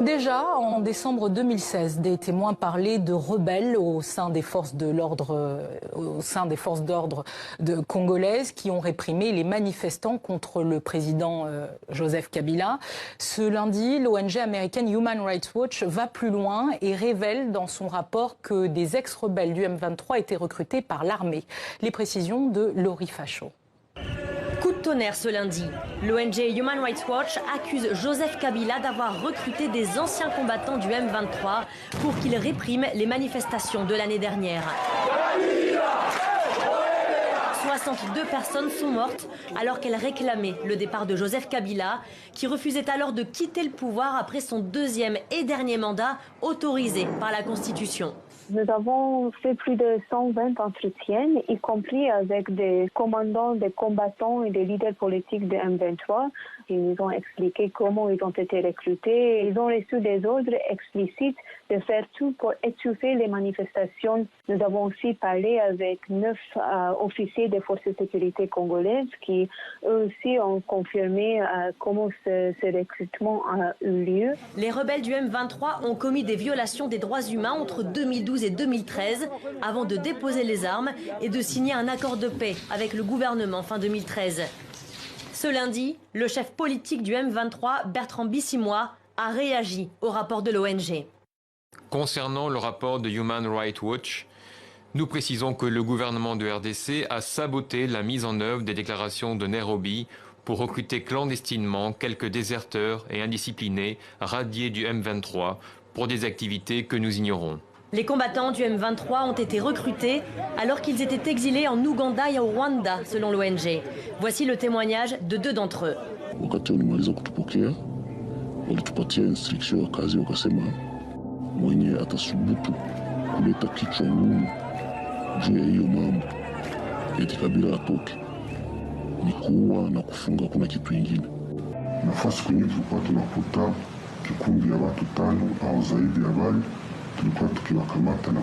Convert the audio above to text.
Déjà, en décembre 2016, des témoins parlaient de rebelles au sein des forces d'ordre congolaises qui ont réprimé les manifestants contre le président Joseph Kabila. Ce lundi, l'ONG américaine Human Rights Watch va plus loin et révèle dans son rapport que des ex-rebelles du M23 étaient recrutés par l'armée. Les précisions de Laurie Fachot. Coup de tonnerre ce lundi. L'ONG Human Rights Watch accuse Joseph Kabila d'avoir recruté des anciens combattants du M23 pour qu'ils répriment les manifestations de l'année dernière. 62 personnes sont mortes alors qu'elles réclamaient le départ de Joseph Kabila, qui refusait alors de quitter le pouvoir après son deuxième et dernier mandat autorisé par la Constitution. Nous avons fait plus de 120 entretiens, y compris avec des commandants, des combattants et des leaders politiques de M23. Ils nous ont expliqué comment ils ont été recrutés. Ils ont reçu des ordres explicites de faire tout pour étouffer les manifestations. Nous avons aussi parlé avec 9 officiers des forces de sécurité congolaises qui, eux aussi, ont confirmé comment ce recrutement a eu lieu. Les rebelles du M23 ont commis des violations des droits humains entre 2012 et 2013 avant de déposer les armes et de signer un accord de paix avec le gouvernement fin 2013. Ce lundi, le chef politique du M23, Bertrand Bissimois, a réagi au rapport de l'ONG. Concernant le rapport de Human Rights Watch, nous précisons que le gouvernement de RDC a saboté la mise en œuvre des déclarations de Nairobi pour recruter clandestinement quelques déserteurs et indisciplinés radiés du M23 pour des activités que nous ignorons. Les combattants du M23 ont été recrutés alors qu'ils étaient exilés en Ouganda et au Rwanda, selon l'ONG. Voici le témoignage de 2 d'entre eux. Mwenye atasubutu kuleta kichwa ngumu juu ya hiyo mambo eti Kabila atoke ni kuua na kufunga, kuna kitu ingine. Nafasi kwenye tulikuwa tunakuta kikundi ya watu 5 au zaidi ya wale tulikuwa tukiwakamata na